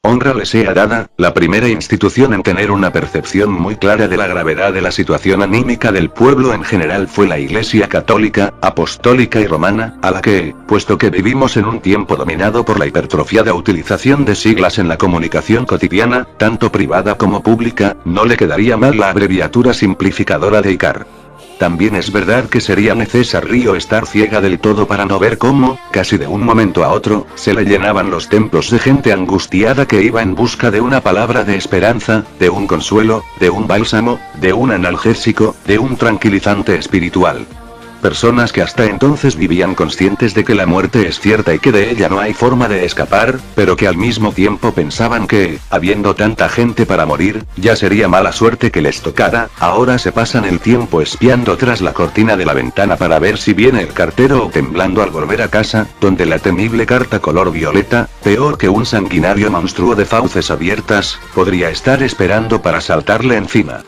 Honra le sea dada, la primera institución en tener una percepción muy clara de la gravedad de la situación anímica del pueblo en general fue la Iglesia Católica, Apostólica y Romana, a la que, puesto que vivimos en un tiempo dominado por la hipertrofiada utilización de siglas en la comunicación cotidiana, tanto privada como pública, no le quedaría mal la abreviatura simplificadora de ICAR. También es verdad que sería necesario estar ciega del todo para no ver cómo, casi de un momento a otro, se le llenaban los templos de gente angustiada que iba en busca de una palabra de esperanza, de un consuelo, de un bálsamo, de un analgésico, de un tranquilizante espiritual. Personas que hasta entonces vivían conscientes de que la muerte es cierta y que de ella no hay forma de escapar, pero que al mismo tiempo pensaban que, habiendo tanta gente para morir, ya sería mala suerte que les tocara, ahora se pasan el tiempo espiando tras la cortina de la ventana para ver si viene el cartero o temblando al volver a casa, donde la temible carta color violeta, peor que un sanguinario monstruo de fauces abiertas, podría estar esperando para saltarle encima.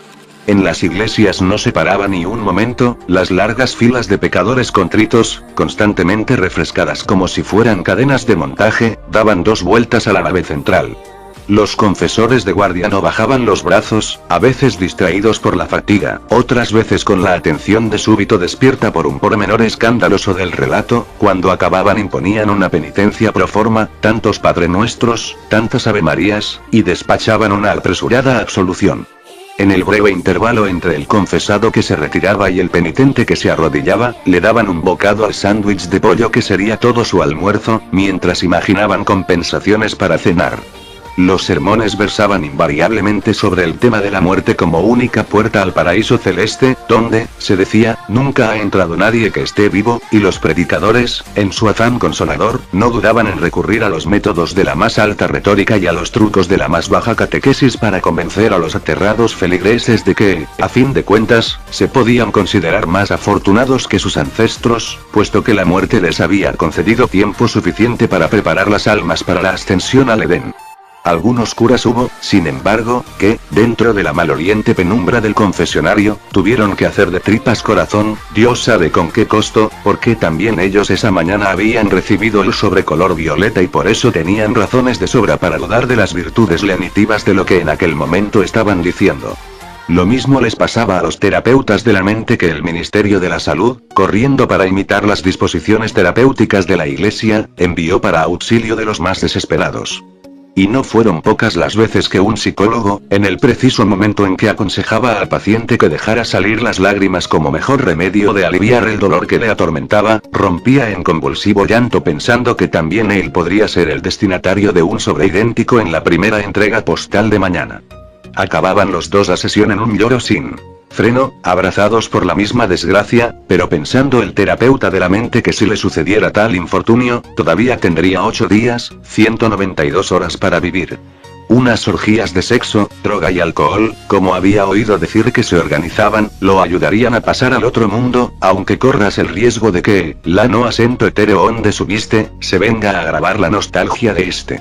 En las iglesias no se paraba ni un momento, las largas filas de pecadores contritos, constantemente refrescadas como si fueran cadenas de montaje, daban 2 vueltas a la nave central. Los confesores de guardia no bajaban los brazos, a veces distraídos por la fatiga, otras veces con la atención de súbito despierta por un pormenor escandaloso del relato, cuando acababan imponían una penitencia pro forma, tantos Padre Nuestros, tantas Ave Marías, y despachaban una apresurada absolución. En el breve intervalo entre el confesado que se retiraba y el penitente que se arrodillaba, le daban un bocado al sándwich de pollo que sería todo su almuerzo, mientras imaginaban compensaciones para cenar. Los sermones versaban invariablemente sobre el tema de la muerte como única puerta al paraíso celeste, donde, se decía, nunca ha entrado nadie que esté vivo, y los predicadores, en su afán consolador, no dudaban en recurrir a los métodos de la más alta retórica y a los trucos de la más baja catequesis para convencer a los aterrados feligreses de que, a fin de cuentas, se podían considerar más afortunados que sus ancestros, puesto que la muerte les había concedido tiempo suficiente para preparar las almas para la ascensión al Edén. Algunos curas hubo, sin embargo, que, dentro de la maloliente penumbra del confesionario, tuvieron que hacer de tripas corazón, Dios sabe con qué costo, porque también ellos esa mañana habían recibido el sobrecolor violeta y por eso tenían razones de sobra para dudar de las virtudes lenitivas de lo que en aquel momento estaban diciendo. Lo mismo les pasaba a los terapeutas de la mente que el Ministerio de la Salud, corriendo para imitar las disposiciones terapéuticas de la Iglesia, envió para auxilio de los más desesperados. Y no fueron pocas las veces que un psicólogo, en el preciso momento en que aconsejaba al paciente que dejara salir las lágrimas como mejor remedio de aliviar el dolor que le atormentaba, rompía en convulsivo llanto pensando que también él podría ser el destinatario de un sobre idéntico en la primera entrega postal de mañana. Acababan los dos la sesión en un lloro sin freno, abrazados por la misma desgracia, pero pensando el terapeuta de la mente que si le sucediera tal infortunio, todavía tendría 8 días, 192 horas para vivir. Unas orgías de sexo, droga y alcohol, como había oído decir que se organizaban, lo ayudarían a pasar al otro mundo, aunque corras el riesgo de que, la no asento etéreo onde subiste, se venga a agravar la nostalgia de este.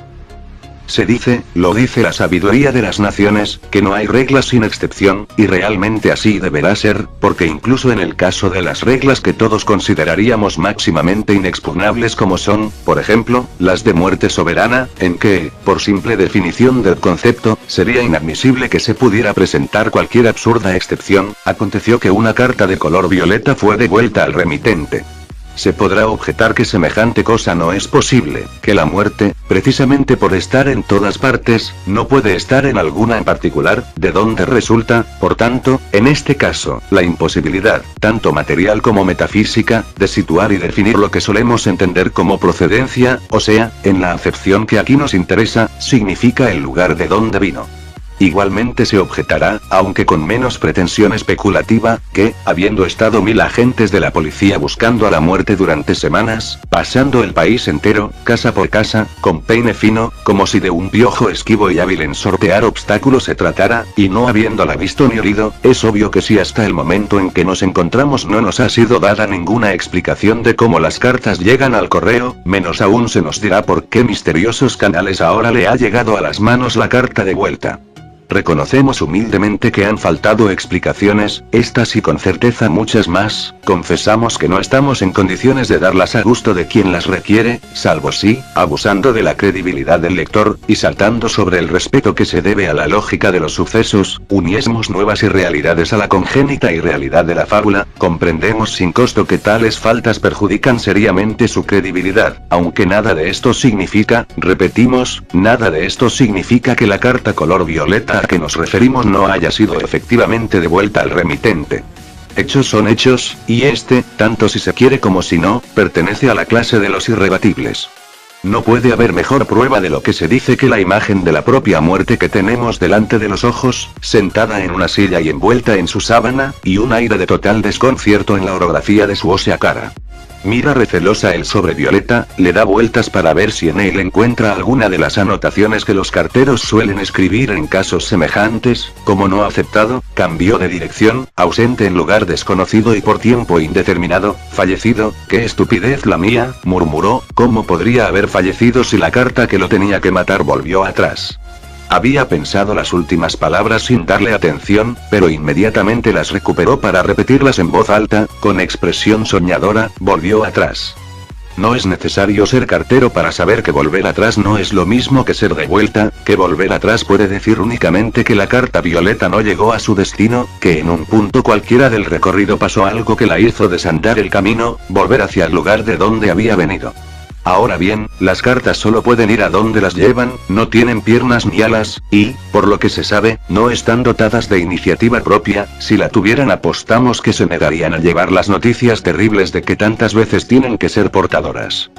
Se dice, lo dice la sabiduría de las naciones, que no hay reglas sin excepción, y realmente así deberá ser, porque incluso en el caso de las reglas que todos consideraríamos máximamente inexpugnables como son, por ejemplo, las de muerte soberana, en que, por simple definición del concepto, sería inadmisible que se pudiera presentar cualquier absurda excepción, aconteció que una carta de color violeta fue devuelta al remitente. Se podrá objetar que semejante cosa no es posible, que la muerte, precisamente por estar en todas partes, no puede estar en alguna en particular, de donde resulta, por tanto, en este caso, la imposibilidad, tanto material como metafísica, de situar y definir lo que solemos entender como procedencia, o sea, en la acepción que aquí nos interesa, significa el lugar de donde vino. Igualmente se objetará, aunque con menos pretensión especulativa, que, habiendo estado 1000 agentes de la policía buscando a la muerte durante semanas, pasando el país entero, casa por casa, con peine fino, como si de un piojo esquivo y hábil en sortear obstáculos se tratara, y no habiéndola visto ni oído, es obvio que si hasta el momento en que nos encontramos no nos ha sido dada ninguna explicación de cómo las cartas llegan al correo, menos aún se nos dirá por qué misteriosos canales ahora le ha llegado a las manos la carta de vuelta. reconocemos humildemente que han faltado explicaciones, estas y con certeza muchas más, confesamos que no estamos en condiciones de darlas a gusto de quien las requiere, salvo si, abusando de la credibilidad del lector, y saltando sobre el respeto que se debe a la lógica de los sucesos, uniésemos nuevas irrealidades a la congénita irrealidad de la fábula, comprendemos sin costo que tales faltas perjudican seriamente su credibilidad, aunque nada de esto significa, repetimos, nada de esto significa que la carta color violeta a que nos referimos no haya sido efectivamente devuelta al remitente. Hechos son hechos, y tanto si se quiere como si no, pertenece a la clase de los irrebatibles. No puede haber mejor prueba de lo que se dice que la imagen de la propia muerte que tenemos delante de los ojos, sentada en una silla y envuelta en su sábana, y un aire de total desconcierto en la orografía de su ósea cara. Mira recelosa el sobre violeta, le da vueltas para ver si en él encuentra alguna de las anotaciones que los carteros suelen escribir en casos semejantes, como no aceptado, cambio de dirección, ausente en lugar desconocido y por tiempo indeterminado, fallecido, qué estupidez la mía, murmuró, ¿cómo podría haber fallecido si la carta que lo tenía que matar volvió atrás? Había pensado las últimas palabras sin darle atención, pero inmediatamente las recuperó para repetirlas en voz alta, con expresión soñadora, volvió atrás. No es necesario ser cartero para saber que volver atrás no es lo mismo que ser de vuelta, que volver atrás puede decir únicamente que la carta violeta no llegó a su destino, que en un punto cualquiera del recorrido pasó algo que la hizo desandar el camino, volver hacia el lugar de donde había venido. Ahora bien, las cartas solo pueden ir a donde las llevan, no tienen piernas ni alas, y, por lo que se sabe, no están dotadas de iniciativa propia, si la tuvieran apostamos que se negarían a llevar las noticias terribles de que tantas veces tienen que ser portadoras.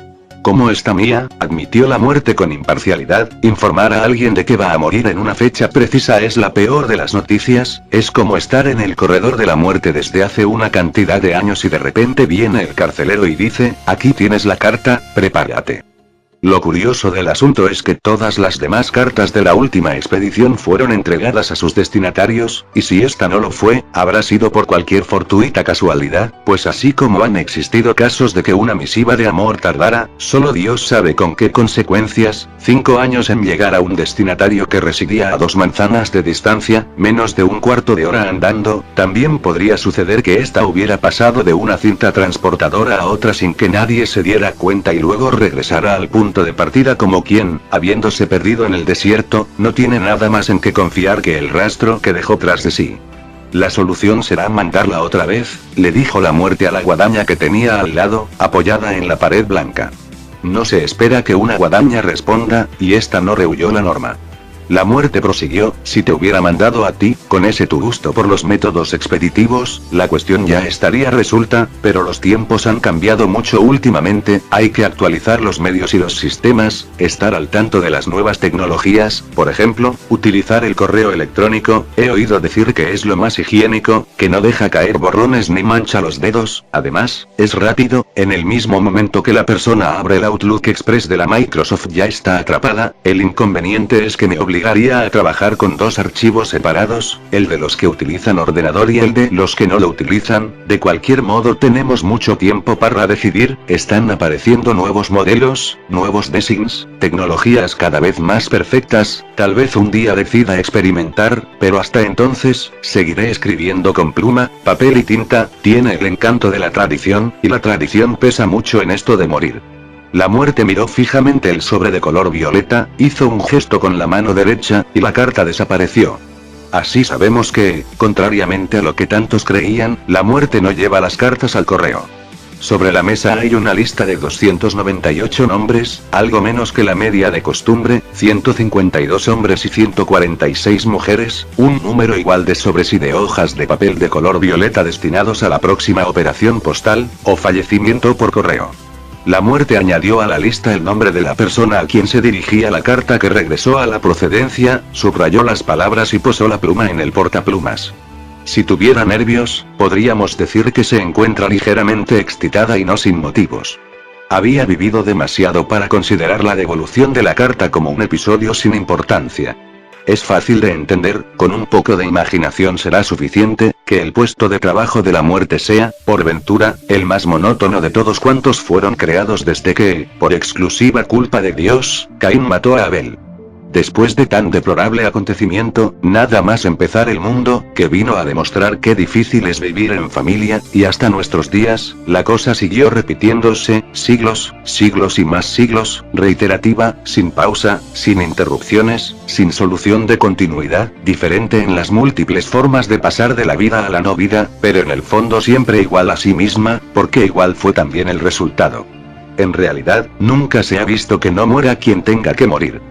Como esta mía, admitió la muerte con imparcialidad, informar a alguien de que va a morir en una fecha precisa es la peor de las noticias, es como estar en el corredor de la muerte desde hace una cantidad de años y de repente viene el carcelero y dice, aquí tienes la carta, prepárate. Lo curioso del asunto es que todas las demás cartas de la última expedición fueron entregadas a sus destinatarios, y si esta no lo fue, habrá sido por cualquier fortuita casualidad, pues así como han existido casos de que una misiva de amor tardara, solo Dios sabe con qué consecuencias, 5 años en llegar a un destinatario que residía a 2 manzanas de distancia, menos de un cuarto de hora andando, también podría suceder que esta hubiera pasado de una cinta transportadora a otra sin que nadie se diera cuenta y luego regresara al punto de partida como quien, habiéndose perdido en el desierto, no tiene nada más en que confiar que el rastro que dejó tras de sí. La solución será mandarla otra vez, le dijo la muerte a la guadaña que tenía al lado, apoyada en la pared blanca. No se espera que una guadaña responda, y esta no rehuyó la norma. La muerte prosiguió, si te hubiera mandado a ti, con ese tu gusto por los métodos expeditivos, la cuestión ya estaría resuelta, pero los tiempos han cambiado mucho últimamente, hay que actualizar los medios y los sistemas, estar al tanto de las nuevas tecnologías, por ejemplo, utilizar el correo electrónico, he oído decir que es lo más higiénico, que no deja caer borrones ni mancha los dedos, además, es rápido, en el mismo momento que la persona abre el Outlook Express de la Microsoft ya está atrapada, el inconveniente es que me obligaría a trabajar con 2 archivos separados, el de los que utilizan ordenador y el de los que no lo utilizan, de cualquier modo tenemos mucho tiempo para decidir, están apareciendo nuevos modelos, nuevos designs, tecnologías cada vez más perfectas, tal vez un día decida experimentar, pero hasta entonces, seguiré escribiendo con pluma, papel y tinta, tiene el encanto de la tradición, y la tradición pesa mucho en esto de morir. La muerte miró fijamente el sobre de color violeta, hizo un gesto con la mano derecha, y la carta desapareció. Así sabemos que, contrariamente a lo que tantos creían, la muerte no lleva las cartas al correo. Sobre la mesa hay una lista de 298 nombres, algo menos que la media de costumbre, 152 hombres y 146 mujeres, un número igual de sobres y de hojas de papel de color violeta destinados a la próxima operación postal, o fallecimiento por correo. La muerte añadió a la lista el nombre de la persona a quien se dirigía la carta que regresó a la procedencia, subrayó las palabras y posó la pluma en el portaplumas. Si tuviera nervios, podríamos decir que se encuentra ligeramente excitada y no sin motivos. Había vivido demasiado para considerar la devolución de la carta como un episodio sin importancia. Es fácil de entender, con un poco de imaginación será suficiente, que el puesto de trabajo de la muerte sea, por ventura, el más monótono de todos cuantos fueron creados desde que, por exclusiva culpa de Dios, Caín mató a Abel. Después de tan deplorable acontecimiento, nada más empezar el mundo, que vino a demostrar qué difícil es vivir en familia, y hasta nuestros días, la cosa siguió repitiéndose, siglos, siglos y más siglos, reiterativa, sin pausa, sin interrupciones, sin solución de continuidad, diferente en las múltiples formas de pasar de la vida a la no vida, pero en el fondo siempre igual a sí misma, porque igual fue también el resultado. En realidad, nunca se ha visto que no muera quien tenga que morir.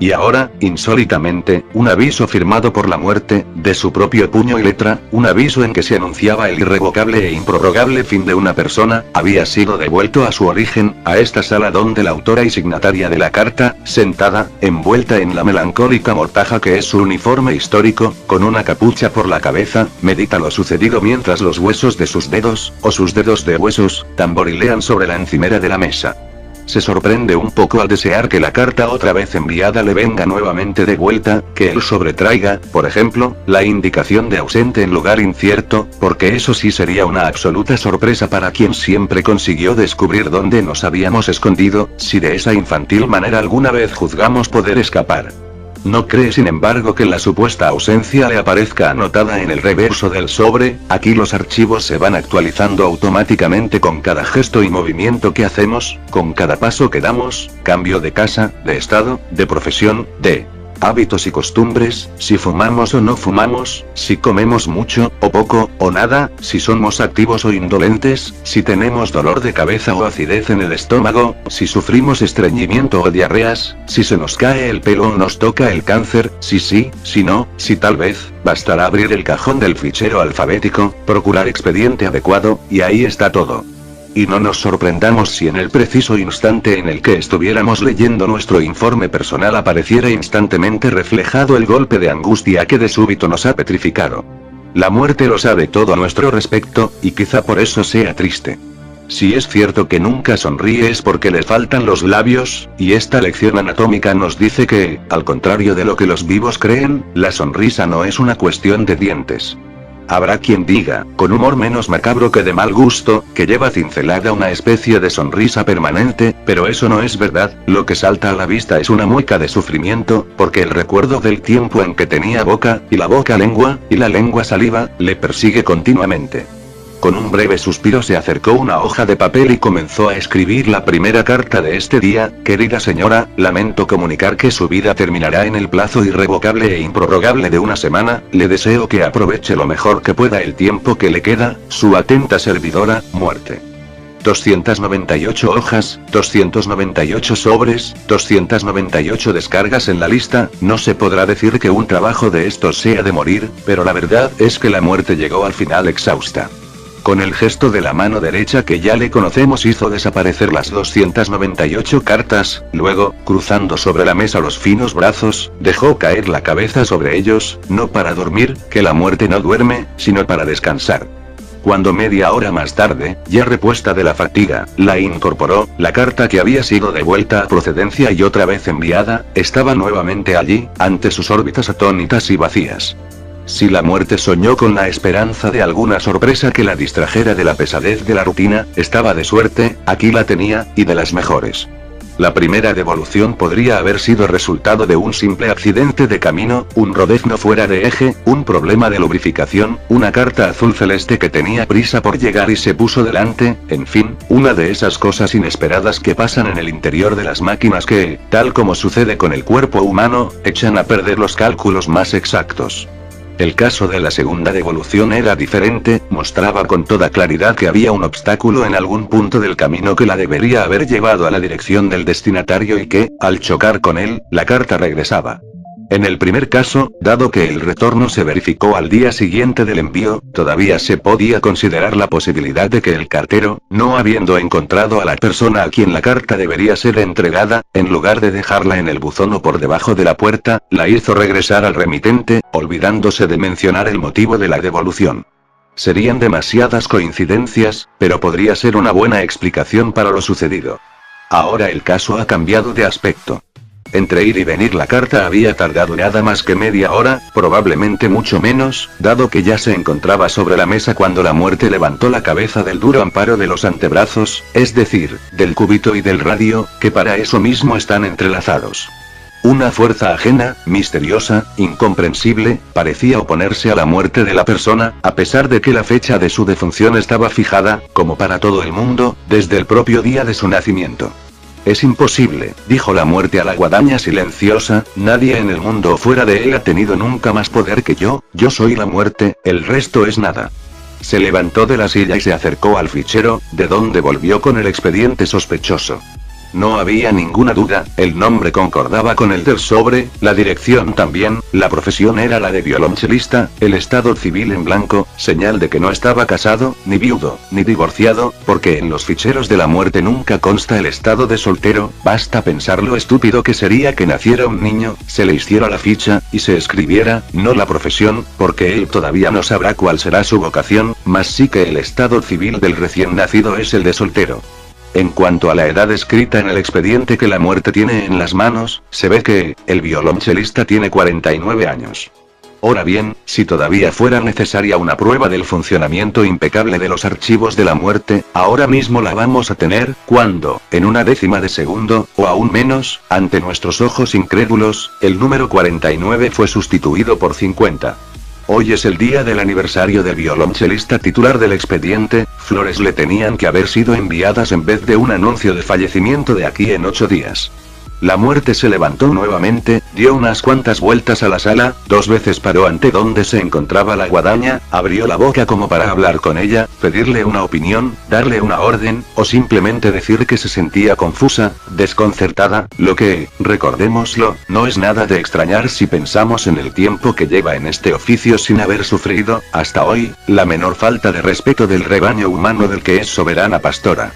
Y ahora, insólitamente, un aviso firmado por la muerte, de su propio puño y letra, un aviso en que se anunciaba el irrevocable e improrrogable fin de una persona, había sido devuelto a su origen, a esta sala donde la autora y signataria de la carta, sentada, envuelta en la melancólica mortaja que es su uniforme histórico, con una capucha por la cabeza, medita lo sucedido mientras los huesos de sus dedos, o sus dedos de huesos, tamborilean sobre la encimera de la mesa. Se sorprende un poco al desear que la carta otra vez enviada le venga nuevamente de vuelta, que él sobretraiga, por ejemplo, la indicación de ausente en lugar incierto, porque eso sí sería una absoluta sorpresa para quien siempre consiguió descubrir dónde nos habíamos escondido, si de esa infantil manera alguna vez juzgamos poder escapar. No cree sin embargo que la supuesta ausencia le aparezca anotada en el reverso del sobre, aquí los archivos se van actualizando automáticamente con cada gesto y movimiento que hacemos, con cada paso que damos, cambio de casa, de estado, de profesión, de hábitos y costumbres, si fumamos o no fumamos, si comemos mucho, o poco, o nada, si somos activos o indolentes, si tenemos dolor de cabeza o acidez en el estómago, si sufrimos estreñimiento o diarreas, si se nos cae el pelo o nos toca el cáncer, si sí, si no, si tal vez, bastará abrir el cajón del fichero alfabético, procurar expediente adecuado, y ahí está todo. Y no nos sorprendamos si en el preciso instante en el que estuviéramos leyendo nuestro informe personal apareciera instantemente reflejado el golpe de angustia que de súbito nos ha petrificado. La muerte lo sabe todo a nuestro respecto, y quizá por eso sea triste. Si es cierto que nunca sonríe es porque le faltan los labios, y esta lección anatómica nos dice que, al contrario de lo que los vivos creen, la sonrisa no es una cuestión de dientes. Habrá quien diga, con humor menos macabro que de mal gusto, que lleva cincelada una especie de sonrisa permanente, pero eso no es verdad, lo que salta a la vista es una mueca de sufrimiento, porque el recuerdo del tiempo en que tenía boca, y la boca lengua, y la lengua saliva, le persigue continuamente. Con un breve suspiro se acercó una hoja de papel y comenzó a escribir la primera carta de este día. Querida señora, lamento comunicar que su vida terminará en el plazo irrevocable e improrrogable de una semana, le deseo que aproveche lo mejor que pueda el tiempo que le queda, su atenta servidora, Muerte. 298 hojas, 298 sobres, 298 descargas en la lista, no se podrá decir que un trabajo de estos sea de morir, pero la verdad es que la muerte llegó al final exhausta. Con el gesto de la mano derecha que ya le conocemos hizo desaparecer las 298 cartas, luego, cruzando sobre la mesa los finos brazos, dejó caer la cabeza sobre ellos, no para dormir, que la muerte no duerme, sino para descansar. Cuando media hora más tarde, ya repuesta de la fatiga, la incorporó, la carta que había sido devuelta a procedencia y otra vez enviada, estaba nuevamente allí, ante sus órbitas atónitas y vacías. Si la muerte soñó con la esperanza de alguna sorpresa que la distrajera de la pesadez de la rutina, estaba de suerte, aquí la tenía, y de las mejores. La primera devolución podría haber sido resultado de un simple accidente de camino, un rodezno fuera de eje, un problema de lubrificación, una carta azul celeste que tenía prisa por llegar y se puso delante, en fin, una de esas cosas inesperadas que pasan en el interior de las máquinas que, tal como sucede con el cuerpo humano, echan a perder los cálculos más exactos. El caso de la segunda devolución era diferente, mostraba con toda claridad que había un obstáculo en algún punto del camino que la debería haber llevado a la dirección del destinatario y que, al chocar con él, la carta regresaba. En el primer caso, dado que el retorno se verificó al día siguiente del envío, todavía se podía considerar la posibilidad de que el cartero, no habiendo encontrado a la persona a quien la carta debería ser entregada, en lugar de dejarla en el buzón o por debajo de la puerta, la hizo regresar al remitente, olvidándose de mencionar el motivo de la devolución. Serían demasiadas coincidencias, pero podría ser una buena explicación para lo sucedido. Ahora el caso ha cambiado de aspecto. Entre ir y venir la carta había tardado nada más que media hora, probablemente mucho menos, dado que ya se encontraba sobre la mesa cuando la muerte levantó la cabeza del duro amparo de los antebrazos, es decir, del cúbito y del radio, que para eso mismo están entrelazados. Una fuerza ajena, misteriosa, incomprensible, parecía oponerse a la muerte de la persona, a pesar de que la fecha de su defunción estaba fijada, como para todo el mundo, desde el propio día de su nacimiento. Es imposible, dijo la muerte a la guadaña silenciosa, nadie en el mundo fuera de él ha tenido nunca más poder que yo soy la muerte, el resto es nada. Se levantó de la silla y se acercó al fichero, de donde volvió con el expediente sospechoso. No había ninguna duda, el nombre concordaba con el del sobre, la dirección también, la profesión era la de violonchelista, el estado civil en blanco, señal de que no estaba casado, ni viudo, ni divorciado, porque en los ficheros de la muerte nunca consta el estado de soltero, basta pensar lo estúpido que sería que naciera un niño, se le hiciera la ficha, y se escribiera, no la profesión, porque él todavía no sabrá cuál será su vocación, mas sí que el estado civil del recién nacido es el de soltero. En cuanto a la edad escrita en el expediente que la muerte tiene en las manos, se ve que, el violonchelista tiene 49 años. Ahora bien, si todavía fuera necesaria una prueba del funcionamiento impecable de los archivos de la muerte, ahora mismo la vamos a tener, cuando, en una décima de segundo, o aún menos, ante nuestros ojos incrédulos, el número 49 fue sustituido por 50. Hoy es el día del aniversario del violonchelista titular del expediente, flores le tenían que haber sido enviadas en vez de un anuncio de fallecimiento de aquí en 8 días. La muerte se levantó nuevamente, dio unas cuantas vueltas a la sala, 2 veces paró ante donde se encontraba la guadaña, abrió la boca como para hablar con ella, pedirle una opinión, darle una orden, o simplemente decir que se sentía confusa, desconcertada, lo que, recordémoslo, no es nada de extrañar si pensamos en el tiempo que lleva en este oficio sin haber sufrido, hasta hoy, la menor falta de respeto del rebaño humano del que es soberana pastora.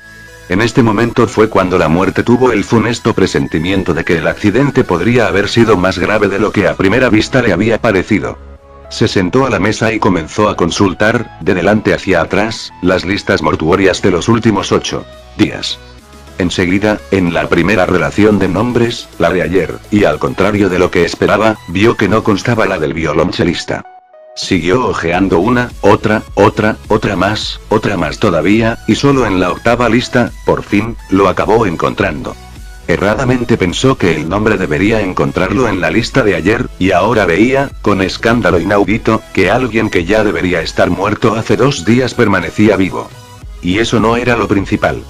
En este momento fue cuando la muerte tuvo el funesto presentimiento de que el accidente podría haber sido más grave de lo que a primera vista le había parecido. Se sentó a la mesa y comenzó a consultar, de delante hacia atrás, las listas mortuorias de los últimos 8 días. Enseguida, en la primera relación de nombres, la de ayer, y al contrario de lo que esperaba, vio que no constaba la del violonchelista. Siguió hojeando una, otra más todavía, y solo en la 8ª lista, por fin, lo acabó encontrando. Erradamente pensó que el nombre debería encontrarlo en la lista de ayer, y ahora veía, con escándalo inaudito, que alguien que ya debería estar muerto hace 2 días permanecía vivo. Y eso no era lo principal.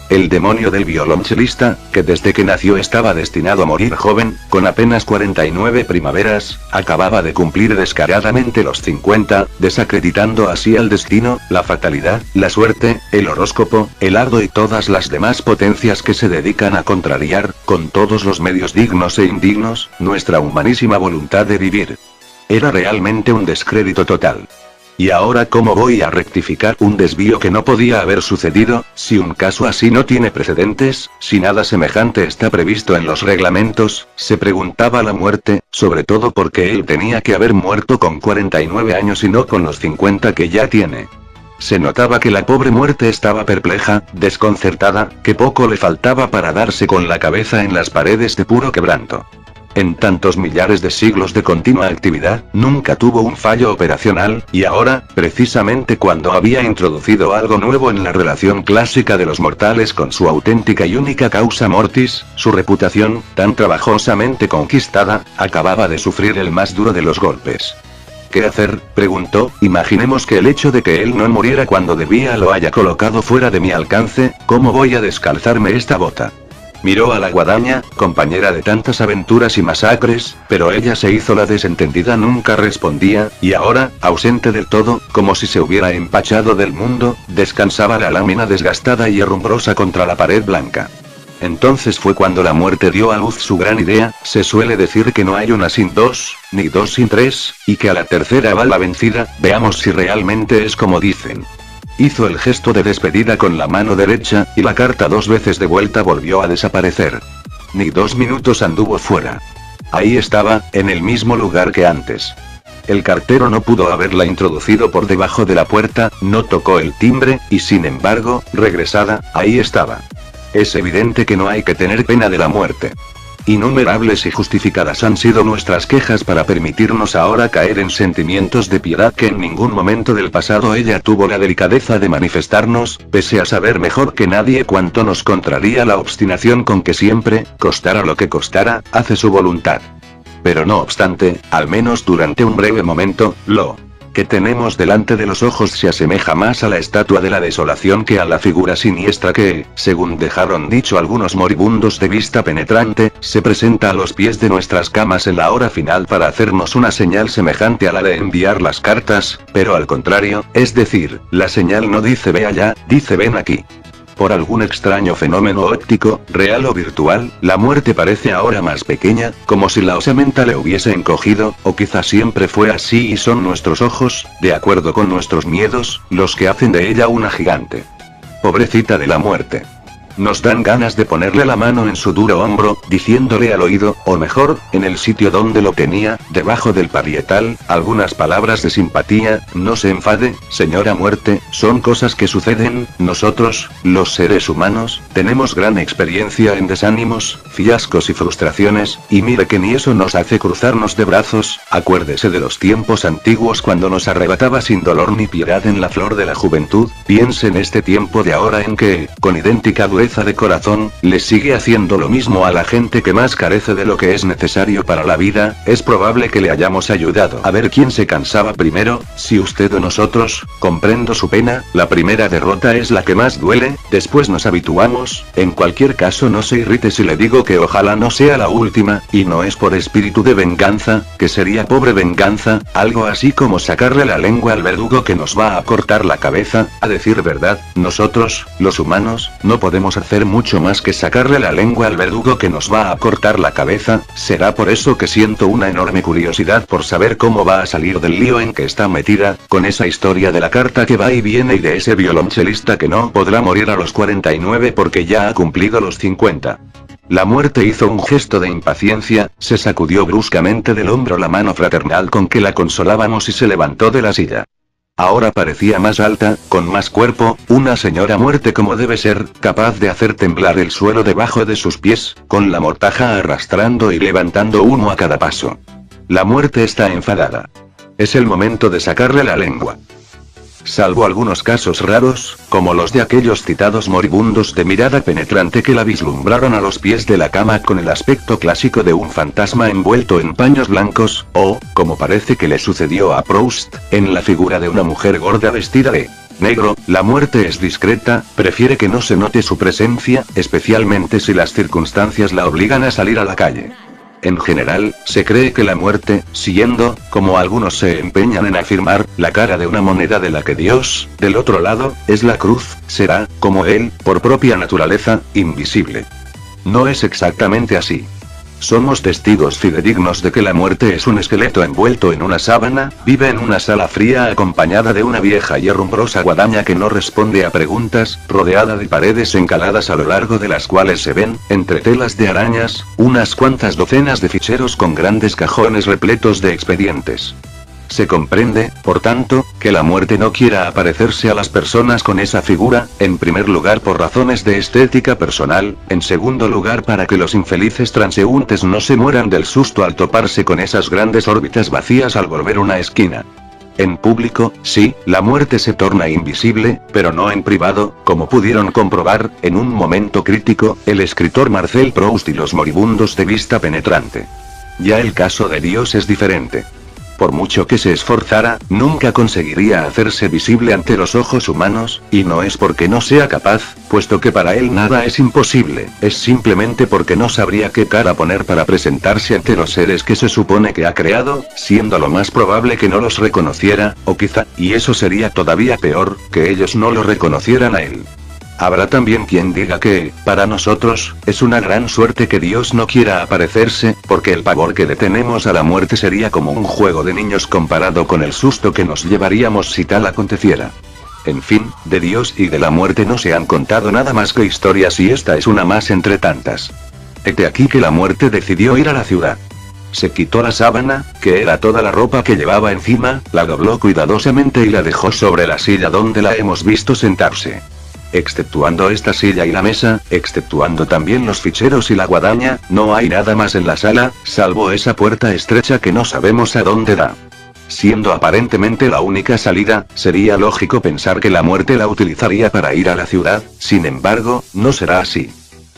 El demonio del violonchelista, que desde que nació estaba destinado a morir joven, con apenas 49 primaveras, acababa de cumplir descaradamente los 50, desacreditando así al destino, la fatalidad, la suerte, el horóscopo, el ardo y todas las demás potencias que se dedican a contrariar, con todos los medios dignos e indignos, nuestra humanísima voluntad de vivir. Era realmente un descrédito total. ¿Y ahora cómo voy a rectificar un desvío que no podía haber sucedido, si un caso así no tiene precedentes, si nada semejante está previsto en los reglamentos? Se preguntaba la muerte, sobre todo porque él tenía que haber muerto con 49 años y no con los 50 que ya tiene. Se notaba que la pobre muerte estaba perpleja, desconcertada, que poco le faltaba para darse con la cabeza en las paredes de puro quebranto. En tantos millares de siglos de continua actividad, nunca tuvo un fallo operacional, y ahora, precisamente cuando había introducido algo nuevo en la relación clásica de los mortales con su auténtica y única causa mortis, su reputación, tan trabajosamente conquistada, acababa de sufrir el más duro de los golpes. ¿Qué hacer?, preguntó. Imaginemos que el hecho de que él no muriera cuando debía lo haya colocado fuera de mi alcance, ¿cómo voy a descalzarme esta bota? Miró a la guadaña, compañera de tantas aventuras y masacres, pero ella se hizo la desentendida, nunca respondía, y ahora, ausente del todo, como si se hubiera empachado del mundo, descansaba la lámina desgastada y herrumbrosa contra la pared blanca. Entonces fue cuando la muerte dio a luz su gran idea. Se suele decir que no hay una sin dos, ni dos sin tres, y que a la tercera va la vencida. Veamos si realmente es como dicen. Hizo el gesto de despedida con la mano derecha, y la carta 2 veces de vuelta volvió a desaparecer. Ni 2 minutos anduvo fuera. Ahí estaba, en el mismo lugar que antes. El cartero no pudo haberla introducido por debajo de la puerta, no tocó el timbre, y sin embargo, regresada, ahí estaba. Es evidente que no hay que tener pena de la muerte. Innumerables y justificadas han sido nuestras quejas para permitirnos ahora caer en sentimientos de piedad que en ningún momento del pasado ella tuvo la delicadeza de manifestarnos, pese a saber mejor que nadie cuánto nos contraría la obstinación con que siempre, costara lo que costara, hace su voluntad. Pero no obstante, al menos durante un breve momento, lo que tenemos delante de los ojos se asemeja más a la estatua de la desolación que a la figura siniestra que, según dejaron dicho algunos moribundos de vista penetrante, se presenta a los pies de nuestras camas en la hora final para hacernos una señal semejante a la de enviar las cartas, pero al contrario, es decir, la señal no dice ve allá, dice ven aquí. Por algún extraño fenómeno óptico, real o virtual, la muerte parece ahora más pequeña, como si la osamenta le hubiese encogido, o quizá siempre fue así y son nuestros ojos, de acuerdo con nuestros miedos, los que hacen de ella una gigante. Pobrecita de la muerte. Nos dan ganas de ponerle la mano en su duro hombro, diciéndole al oído, o mejor, en el sitio donde lo tenía, debajo del parietal, algunas palabras de simpatía: no se enfade, señora muerte, son cosas que suceden, nosotros, los seres humanos, tenemos gran experiencia en desánimos, fiascos y frustraciones, y mire que ni eso nos hace cruzarnos de brazos, acuérdese de los tiempos antiguos cuando nos arrebataba sin dolor ni piedad en la flor de la juventud, piense en este tiempo de ahora en que, con idéntica dureza de corazón, le sigue haciendo lo mismo a la gente que más carece de lo que es necesario para la vida. Es probable que le hayamos ayudado a ver quién se cansaba primero, si usted o nosotros. Comprendo su pena, la primera derrota es la que más duele, después nos habituamos. En cualquier caso no se irrite si le digo que ojalá no sea la última, y no es por espíritu de venganza, que sería pobre venganza, algo así como sacarle la lengua al verdugo que nos va a cortar la cabeza. A decir verdad, nosotros, los humanos, no podemos hacer mucho más que sacarle la lengua al verdugo que nos va a cortar la cabeza. Será por eso que siento una enorme curiosidad por saber cómo va a salir del lío en que está metida, con esa historia de la carta que va y viene y de ese violonchelista que no podrá morir a los 49 porque ya ha cumplido los 50. La muerte hizo un gesto de impaciencia, se sacudió bruscamente del hombro la mano fraternal con que la consolábamos y se levantó de la silla. Ahora parecía más alta, con más cuerpo, una señora muerte como debe ser, capaz de hacer temblar el suelo debajo de sus pies, con la mortaja arrastrando y levantando uno a cada paso. La muerte está enfadada. Es el momento de sacarle la lengua. Salvo algunos casos raros, como los de aquellos citados moribundos de mirada penetrante que la vislumbraron a los pies de la cama con el aspecto clásico de un fantasma envuelto en paños blancos, o, como parece que le sucedió a Proust, en la figura de una mujer gorda vestida de negro. La muerte es discreta, prefiere que no se note su presencia, especialmente si las circunstancias la obligan a salir a la calle. En general, se cree que la muerte, siendo, como algunos se empeñan en afirmar, la cara de una moneda de la que Dios, del otro lado, es la cruz, será, como él, por propia naturaleza, invisible. No es exactamente así. Somos testigos fidedignos de que la muerte es un esqueleto envuelto en una sábana, vive en una sala fría acompañada de una vieja y herrumbrosa guadaña que no responde a preguntas, rodeada de paredes encaladas a lo largo de las cuales se ven, entre telas de arañas, unas cuantas docenas de ficheros con grandes cajones repletos de expedientes. Se comprende, por tanto, que la muerte no quiera aparecerse a las personas con esa figura, en primer lugar por razones de estética personal, en segundo lugar para que los infelices transeúntes no se mueran del susto al toparse con esas grandes órbitas vacías al volver una esquina. En público, sí, la muerte se torna invisible, pero no en privado, como pudieron comprobar, en un momento crítico, el escritor Marcel Proust y los moribundos de vista penetrante. Ya el caso de Dios es diferente. Por mucho que se esforzara, nunca conseguiría hacerse visible ante los ojos humanos, y no es porque no sea capaz, puesto que para él nada es imposible, es simplemente porque no sabría qué cara poner para presentarse ante los seres que se supone que ha creado, siendo lo más probable que no los reconociera, o quizá, y eso sería todavía peor, que ellos no lo reconocieran a él. Habrá también quien diga que, para nosotros, es una gran suerte que Dios no quiera aparecerse, porque el pavor que le tenemos a la muerte sería como un juego de niños comparado con el susto que nos llevaríamos si tal aconteciera. En fin, de Dios y de la muerte no se han contado nada más que historias y esta es una más entre tantas. Hete aquí que la muerte decidió ir a la ciudad. Se quitó la sábana, que era toda la ropa que llevaba encima, la dobló cuidadosamente y la dejó sobre la silla donde la hemos visto sentarse. exceptuando esta silla y la mesa, exceptuando también los ficheros y la guadaña, no hay nada más en la sala, salvo esa puerta estrecha que no sabemos a dónde da. Siendo aparentemente la única salida, sería lógico pensar que la muerte la utilizaría para ir a la ciudad, sin embargo, no será así.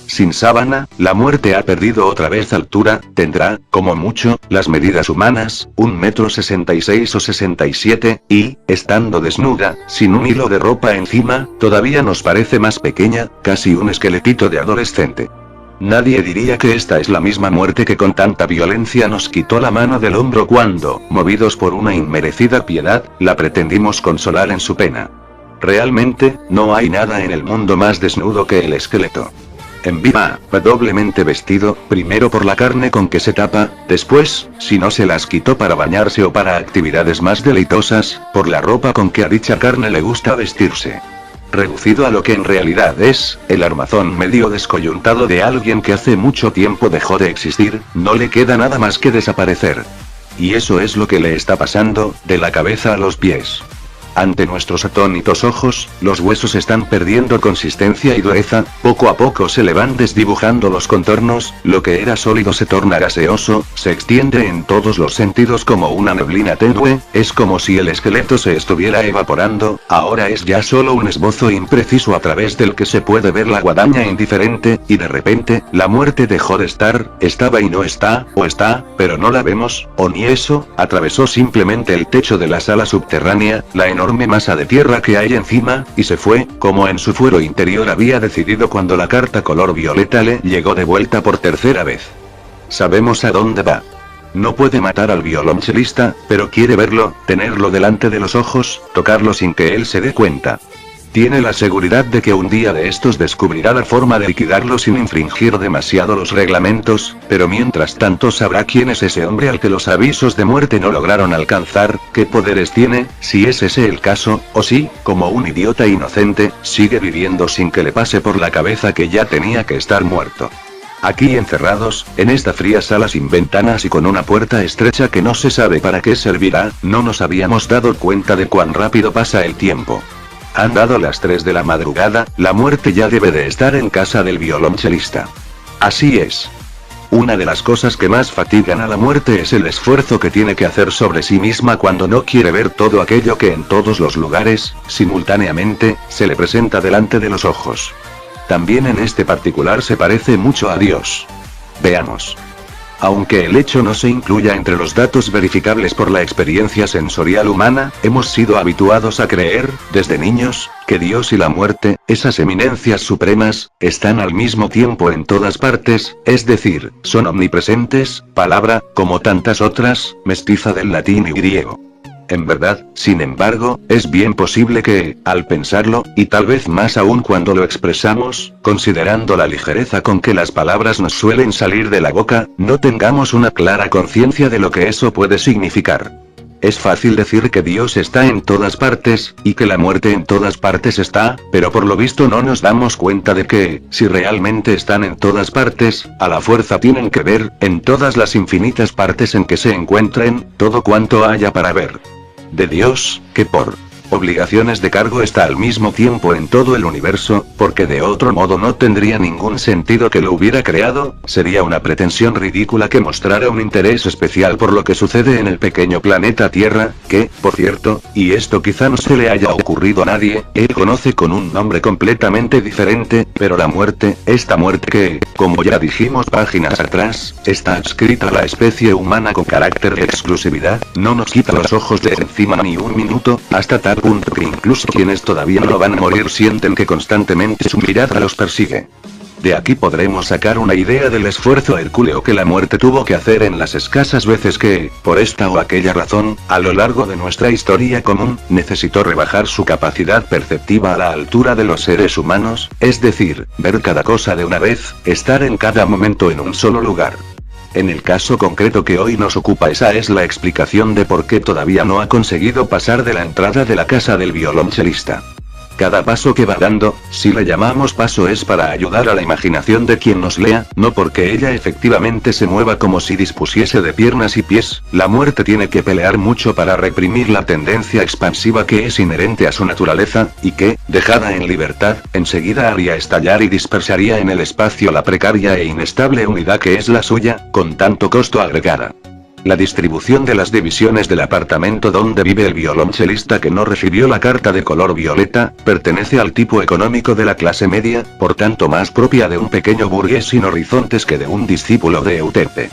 Sin sábana, la muerte ha perdido otra vez altura, tendrá, como mucho, las medidas humanas, 1,66 m o 67, y, estando desnuda, sin un hilo de ropa encima, todavía nos parece más pequeña, casi un esqueletito de adolescente. Nadie diría que esta es la misma muerte que con tanta violencia nos quitó la mano del hombro cuando, movidos por una inmerecida piedad, la pretendimos consolar en su pena. Realmente, no hay nada en el mundo más desnudo que el esqueleto. En vida, doblemente vestido, primero por la carne con que se tapa, después, si no se las quitó para bañarse o para actividades más deleitosas, por la ropa con que a dicha carne le gusta vestirse. Reducido a lo que en realidad es, el armazón medio descoyuntado de alguien que hace mucho tiempo dejó de existir, no le queda nada más que desaparecer. Y eso es lo que le está pasando, de la cabeza a los pies. Ante nuestros atónitos ojos, los huesos están perdiendo consistencia y dureza, poco a poco se le van desdibujando los contornos, lo que era sólido se torna gaseoso, se extiende en todos los sentidos como una neblina tenue, es como si el esqueleto se estuviera evaporando, ahora es ya solo un esbozo impreciso a través del que se puede ver la guadaña indiferente, y de repente, la muerte dejó de estar, estaba y no está, o está, pero no la vemos, o ni eso, atravesó simplemente el techo de la sala subterránea, la enorme masa de tierra que hay encima, y se fue, como en su fuero interior había decidido cuando la carta color violeta le llegó de vuelta por tercera vez. Sabemos a dónde va. No puede matar al violonchelista, pero quiere verlo, tenerlo delante de los ojos, tocarlo sin que él se dé cuenta. Tiene la seguridad de que un día de estos descubrirá la forma de liquidarlo sin infringir demasiado los reglamentos, pero mientras tanto sabrá quién es ese hombre al que los avisos de muerte no lograron alcanzar, qué poderes tiene, si es ese el caso, o si, como un idiota inocente, sigue viviendo sin que le pase por la cabeza que ya tenía que estar muerto. Aquí encerrados, en esta fría sala sin ventanas y con una puerta estrecha que no se sabe para qué servirá, no nos habíamos dado cuenta de cuán rápido pasa el tiempo. Han dado las 3 de la madrugada, la muerte ya debe de estar en casa del violonchelista. Así es. Una de las cosas que más fatigan a la muerte es el esfuerzo que tiene que hacer sobre sí misma cuando no quiere ver todo aquello que en todos los lugares, simultáneamente, se le presenta delante de los ojos. También en este particular se parece mucho a Dios. Veamos. Aunque el hecho no se incluya entre los datos verificables por la experiencia sensorial humana, hemos sido habituados a creer, desde niños, que Dios y la muerte, esas eminencias supremas, están al mismo tiempo en todas partes, es decir, son omnipresentes, palabra, como tantas otras, mestiza del latín y griego. En verdad, sin embargo, es bien posible que, al pensarlo, y tal vez más aún cuando lo expresamos, considerando la ligereza con que las palabras nos suelen salir de la boca, no tengamos una clara conciencia de lo que eso puede significar. Es fácil decir que Dios está en todas partes, y que la muerte en todas partes está, pero por lo visto no nos damos cuenta de que, si realmente están en todas partes, a la fuerza tienen que ver, en todas las infinitas partes en que se encuentren, todo cuanto haya para ver. De Dios, que por obligaciones de cargo está al mismo tiempo en todo el universo, porque de otro modo no tendría ningún sentido que lo hubiera creado, sería una pretensión ridícula que mostrara un interés especial por lo que sucede en el pequeño planeta Tierra, que, por cierto, y esto quizá no se le haya ocurrido a nadie, él conoce con un nombre completamente diferente, pero la muerte, esta muerte que, como ya dijimos páginas atrás, está adscrita a la especie humana con carácter de exclusividad, no nos quita los ojos de encima ni un minuto, hasta tal punto que incluso quienes todavía no van a morir sienten que constantemente su mirada los persigue. De aquí podremos sacar una idea del esfuerzo hercúleo que la muerte tuvo que hacer en las escasas veces que, por esta o aquella razón, a lo largo de nuestra historia común, necesitó rebajar su capacidad perceptiva a la altura de los seres humanos, es decir, ver cada cosa de una vez, estar en cada momento en un solo lugar. En el caso concreto que hoy nos ocupa, esa es la explicación de por qué todavía no ha conseguido pasar de la entrada de la casa del violonchelista. Cada paso que va dando, si le llamamos paso, es para ayudar a la imaginación de quien nos lea, no porque ella efectivamente se mueva como si dispusiese de piernas y pies. La muerte tiene que pelear mucho para reprimir la tendencia expansiva que es inherente a su naturaleza, y que, dejada en libertad, enseguida haría estallar y dispersaría en el espacio la precaria e inestable unidad que es la suya, con tanto costo agregada. La distribución de las divisiones del apartamento donde vive el violonchelista que no recibió la carta de color violeta, pertenece al tipo económico de la clase media, por tanto más propia de un pequeño burgués sin horizontes que de un discípulo de Euterpe.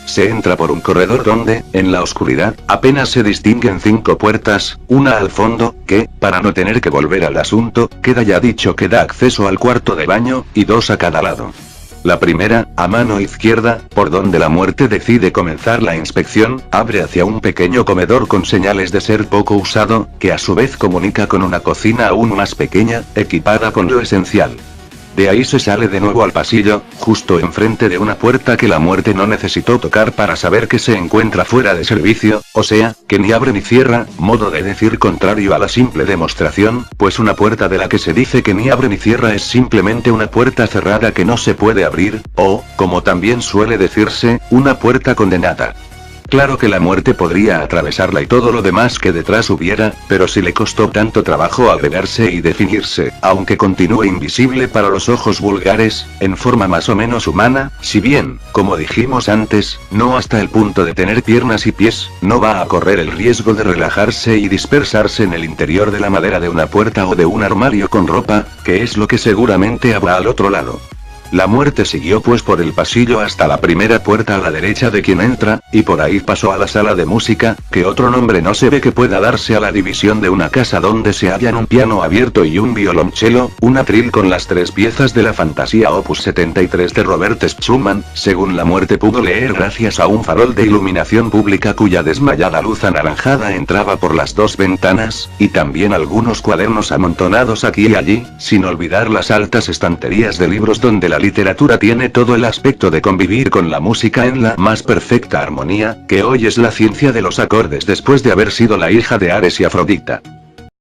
Se entra por un corredor donde, en la oscuridad, apenas se distinguen 5 puertas, una al fondo, que, para no tener que volver al asunto, queda ya dicho que da acceso al cuarto de baño, y 2 a cada lado. La primera, a mano izquierda, por donde la muerte decide comenzar la inspección, abre hacia un pequeño comedor con señales de ser poco usado, que a su vez comunica con una cocina aún más pequeña, equipada con lo esencial. De ahí se sale de nuevo al pasillo, justo enfrente de una puerta que la muerte no necesitó tocar para saber que se encuentra fuera de servicio, o sea, que ni abre ni cierra, modo de decir contrario a la simple demostración, pues una puerta de la que se dice que ni abre ni cierra es simplemente una puerta cerrada que no se puede abrir, o, como también suele decirse, una puerta condenada. Claro que la muerte podría atravesarla y todo lo demás que detrás hubiera, pero si le costó tanto trabajo agregarse y definirse, aunque continúe invisible para los ojos vulgares, en forma más o menos humana, si bien, como dijimos antes, no hasta el punto de tener piernas y pies, no va a correr el riesgo de relajarse y dispersarse en el interior de la madera de una puerta o de un armario con ropa, que es lo que seguramente habrá al otro lado. La muerte siguió pues por el pasillo hasta la primera puerta a la derecha de quien entra, y por ahí pasó a la sala de música, que otro nombre no se ve que pueda darse a la división de una casa donde se hallan un piano abierto y un violonchelo, un atril con las 3 piezas de la fantasía opus 73 de Robert Schumann, según la muerte pudo leer gracias a un farol de iluminación pública cuya desmayada luz anaranjada entraba por las 2 ventanas, y también algunos cuadernos amontonados aquí y allí, sin olvidar las altas estanterías de libros donde la literatura tiene todo el aspecto de convivir con la música en la más perfecta armonía, que hoy es la ciencia de los acordes después de haber sido la hija de Ares y Afrodita.